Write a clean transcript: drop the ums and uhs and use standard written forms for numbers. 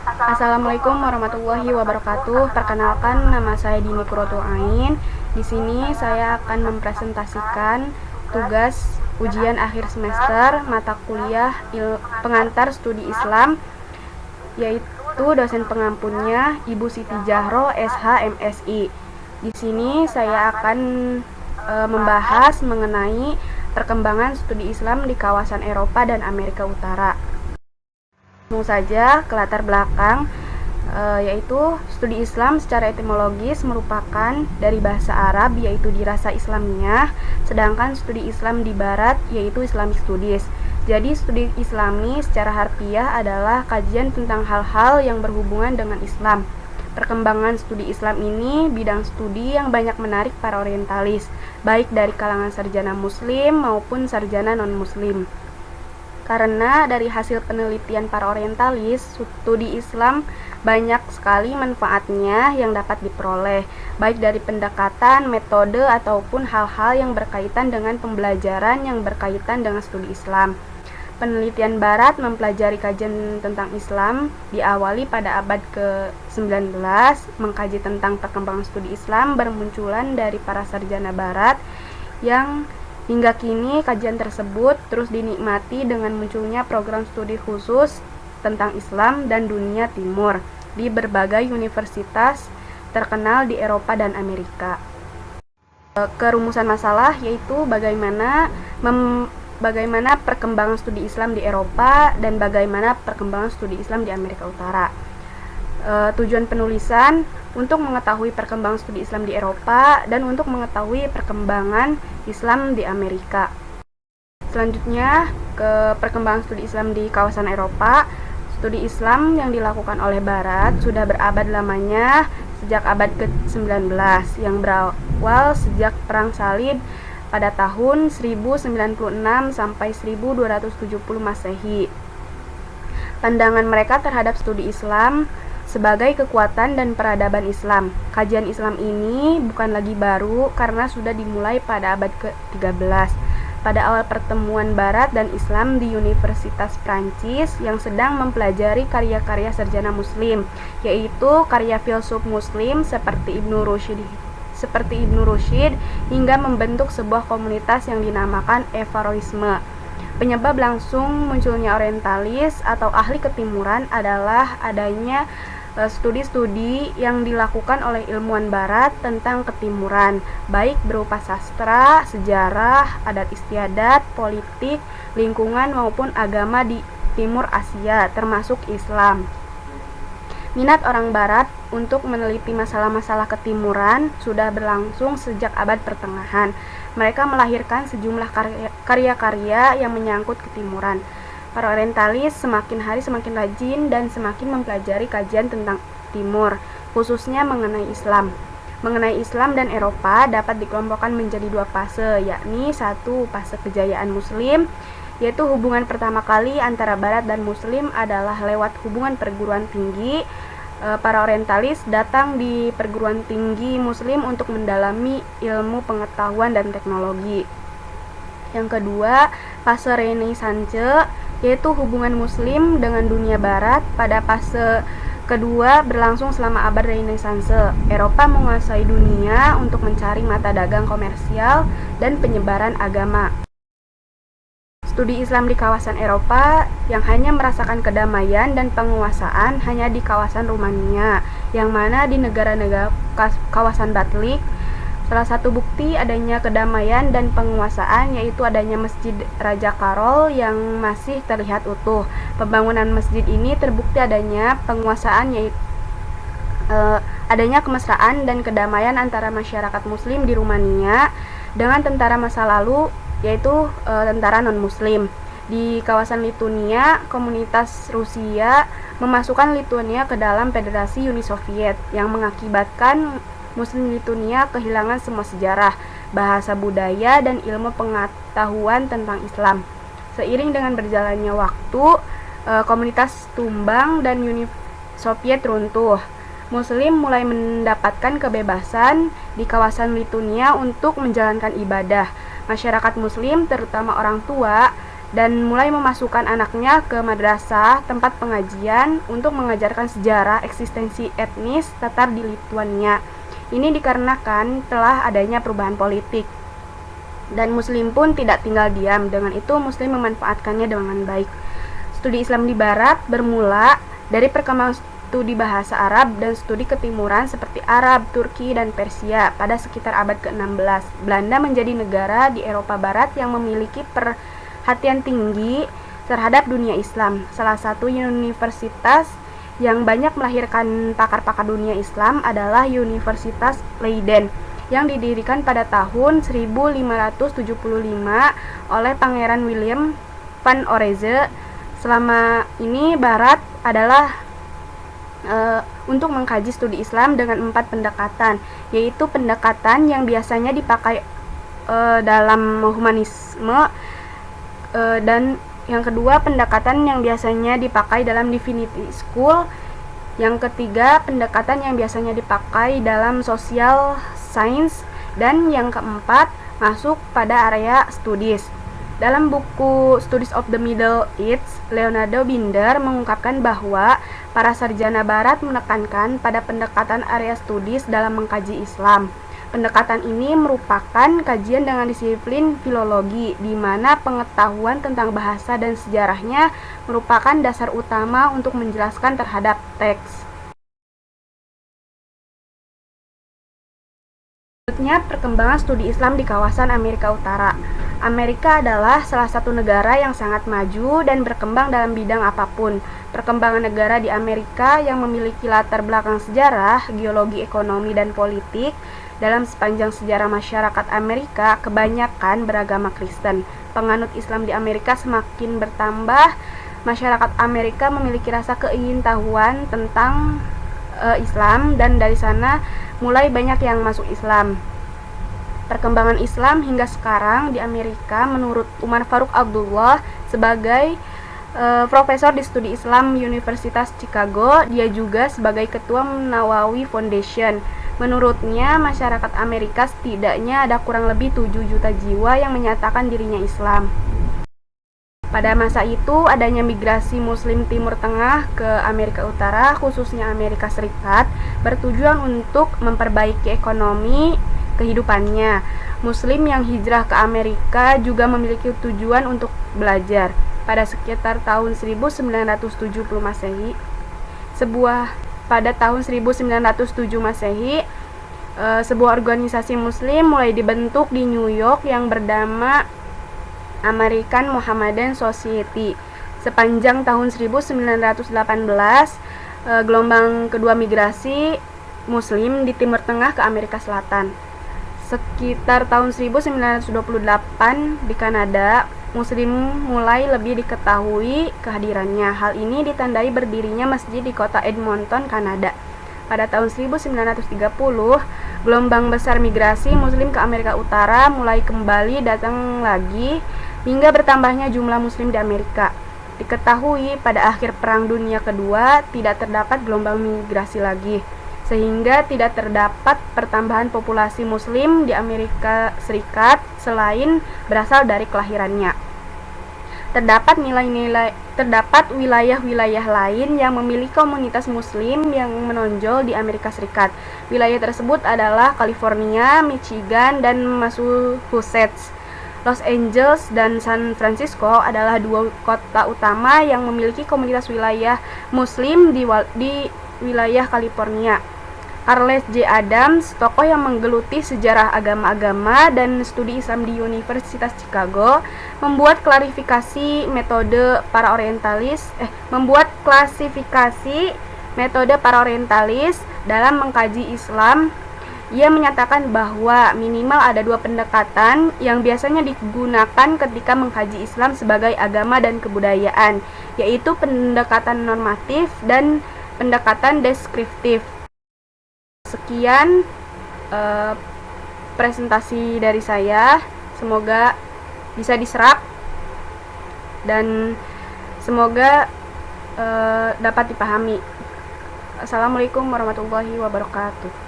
Assalamualaikum warahmatullahi wabarakatuh. Perkenalkan, nama saya Dini Qurratul Ain. Di sini saya akan mempresentasikan tugas ujian akhir semester mata kuliah pengantar studi Islam, yaitu dosen pengampunnya Ibu Siti Jahro SH MSI. Di sini saya akan membahas mengenai perkembangan studi Islam di kawasan Eropa dan Amerika Utara. Langsung saja ke latar belakang, yaitu studi Islam secara etimologis merupakan dari bahasa Arab, yaitu dirasa Islamiyah, sedangkan studi Islam di Barat yaitu Islamic Studies. Jadi studi Islami secara harfiah adalah kajian tentang hal-hal yang berhubungan dengan Islam. Perkembangan studi Islam ini bidang studi yang banyak menarik para orientalis, baik dari kalangan sarjana muslim maupun sarjana non-muslim. Karena dari hasil penelitian para orientalis, studi Islam banyak sekali manfaatnya yang dapat diperoleh, baik dari pendekatan, metode, ataupun hal-hal yang berkaitan dengan pembelajaran yang berkaitan dengan studi Islam. Penelitian Barat mempelajari kajian tentang Islam diawali pada abad ke-19, mengkaji tentang perkembangan studi Islam bermunculan dari para sarjana Barat yang hingga kini kajian tersebut terus dinikmati dengan munculnya program studi khusus tentang Islam dan dunia timur di berbagai universitas terkenal di Eropa dan Amerika. Kerumusan masalah yaitu bagaimana perkembangan studi Islam di Eropa dan bagaimana perkembangan studi Islam di Amerika Utara. Tujuan penulisan untuk mengetahui perkembangan studi Islam di Eropa dan untuk mengetahui perkembangan Islam di Amerika. Selanjutnya ke perkembangan studi Islam di kawasan Eropa. Studi Islam yang dilakukan oleh Barat sudah berabad lamanya sejak abad ke-19 yang berawal sejak Perang Salib pada tahun 1096 sampai 1270 Masehi. Pandangan mereka terhadap studi Islam sebagai kekuatan dan peradaban Islam. Kajian Islam ini bukan lagi baru karena sudah dimulai pada abad ke-13 pada awal pertemuan Barat dan Islam di Universitas Prancis yang sedang mempelajari karya-karya sarjana muslim, yaitu karya filsuf muslim seperti Ibnu Rushd hingga membentuk sebuah komunitas yang dinamakan Averroisme. Penyebab langsung munculnya orientalis atau ahli ketimuran adalah adanya studi-studi yang dilakukan oleh ilmuwan Barat tentang ketimuran, baik berupa sastra, sejarah, adat istiadat, politik, lingkungan maupun agama di Timur Asia, termasuk Islam. Minat orang Barat untuk meneliti masalah-masalah ketimuran sudah berlangsung sejak abad pertengahan. Mereka melahirkan sejumlah karya-karya yang menyangkut ketimuran. Para orientalis semakin hari semakin rajin dan semakin mempelajari kajian tentang timur, khususnya mengenai Islam. Mengenai Islam dan Eropa dapat dikelompokkan menjadi dua fase, yakni satu fase kejayaan Muslim, yaitu hubungan pertama kali antara Barat dan Muslim adalah lewat hubungan perguruan tinggi. Para orientalis datang di perguruan tinggi Muslim untuk mendalami ilmu pengetahuan dan teknologi. Yang kedua, fase Renaissance, yaitu hubungan Muslim dengan dunia Barat. Pada fase kedua berlangsung selama abad Renaissance. Eropa menguasai dunia untuk mencari mata dagang komersial dan penyebaran agama. Studi Islam di kawasan Eropa yang hanya merasakan kedamaian dan penguasaan hanya di kawasan Rumania, yang mana di negara-negara kawasan Batlik. Salah satu bukti adanya kedamaian dan penguasaan yaitu adanya Masjid Raja Karol yang masih terlihat utuh. Pembangunan masjid ini terbukti adanya penguasaan yaitu adanya kemesraan dan kedamaian antara masyarakat Muslim di Rumania dengan tentara masa lalu yaitu tentara non-Muslim. Di kawasan Lituania, komunitas Rusia memasukkan Lituania ke dalam Federasi Uni Soviet yang mengakibatkan Muslim Lituania kehilangan semua sejarah, bahasa budaya, dan ilmu pengetahuan tentang Islam. Seiring dengan berjalannya waktu, komunitas tumbang dan Uni Soviet runtuh. Muslim mulai mendapatkan kebebasan di kawasan Lituania untuk menjalankan ibadah. Masyarakat Muslim, terutama orang tua, dan mulai memasukkan anaknya ke madrasah tempat pengajian untuk mengajarkan sejarah eksistensi etnis Tatar di Lituania. Ini dikarenakan telah adanya perubahan politik dan Muslim pun tidak tinggal diam. Dengan itu Muslim memanfaatkannya dengan baik. Studi Islam di Barat bermula dari perkembangan studi bahasa Arab dan studi ketimuran seperti Arab, Turki, dan Persia pada sekitar abad ke-16. Belanda menjadi negara di Eropa Barat yang memiliki perhatian tinggi terhadap dunia Islam. Salah satu universitas yang banyak melahirkan pakar-pakar dunia Islam adalah Universitas Leiden yang didirikan pada tahun 1575 oleh Pangeran William van Orange. Selama ini Barat adalah untuk mengkaji studi Islam dengan 4 pendekatan, yaitu pendekatan yang biasanya dipakai dalam humanisme, dan yang kedua pendekatan yang biasanya dipakai dalam divinity school, yang ketiga pendekatan yang biasanya dipakai dalam social science, dan yang keempat masuk pada area studies. Dalam buku Studies of the Middle East, Leonardo Binder mengungkapkan bahwa para sarjana Barat menekankan pada pendekatan area studies dalam mengkaji Islam. Pendekatan ini merupakan kajian dengan disiplin filologi, di mana pengetahuan tentang bahasa dan sejarahnya merupakan dasar utama untuk menjelaskan terhadap teks. Selanjutnya, perkembangan studi Islam di kawasan Amerika Utara. Amerika adalah salah satu negara yang sangat maju dan berkembang dalam bidang apapun. Perkembangan negara di Amerika yang memiliki latar belakang sejarah, geologi, ekonomi, dan politik. Dalam sepanjang sejarah masyarakat Amerika, kebanyakan beragama Kristen. Penganut Islam di Amerika semakin bertambah. Masyarakat Amerika memiliki rasa keingintahuan tentang Islam, dan dari sana mulai banyak yang masuk Islam. Perkembangan Islam hingga sekarang di Amerika menurut Umar Faruk Abdullah sebagai profesor di studi Islam Universitas Chicago, dia juga sebagai ketua Nawawi Foundation. Menurutnya, masyarakat Amerika setidaknya ada kurang lebih 7 juta jiwa yang menyatakan dirinya Islam. Pada masa itu, adanya migrasi Muslim Timur Tengah ke Amerika Utara, khususnya Amerika Serikat, bertujuan untuk memperbaiki ekonomi kehidupannya. Muslim yang hijrah ke Amerika juga memiliki tujuan untuk belajar. Pada sekitar tahun 1970 Masehi, sebuah organisasi Muslim mulai dibentuk di New York yang bernama American Mohammedan Society. Sepanjang tahun 1918, gelombang kedua migrasi Muslim di Timur Tengah ke Amerika Selatan. Sekitar tahun 1928 di Kanada, Muslim mulai lebih diketahui kehadirannya. Hal ini ditandai berdirinya masjid di kota Edmonton, Kanada. Pada tahun 1930, gelombang besar migrasi Muslim ke Amerika Utara mulai kembali datang lagi, hingga bertambahnya jumlah Muslim di Amerika. Diketahui pada akhir Perang Dunia Kedua tidak terdapat gelombang migrasi lagi, sehingga tidak terdapat pertambahan populasi Muslim di Amerika Serikat selain berasal dari kelahirannya. Terdapat wilayah-wilayah lain yang memiliki komunitas Muslim yang menonjol di Amerika Serikat. Wilayah tersebut adalah California, Michigan, dan Massachusetts. Los Angeles dan San Francisco adalah 2 kota utama yang memiliki komunitas wilayah Muslim di wilayah California. Charles J. Adams, tokoh yang menggeluti sejarah agama-agama dan studi Islam di Universitas Chicago, membuat klasifikasi metode para orientalis dalam mengkaji Islam. Ia menyatakan bahwa minimal ada 2 pendekatan yang biasanya digunakan ketika mengkaji Islam sebagai agama dan kebudayaan, yaitu pendekatan normatif dan pendekatan deskriptif. Sekian presentasi dari saya, semoga bisa diserap dan semoga dapat dipahami. Assalamualaikum warahmatullahi wabarakatuh.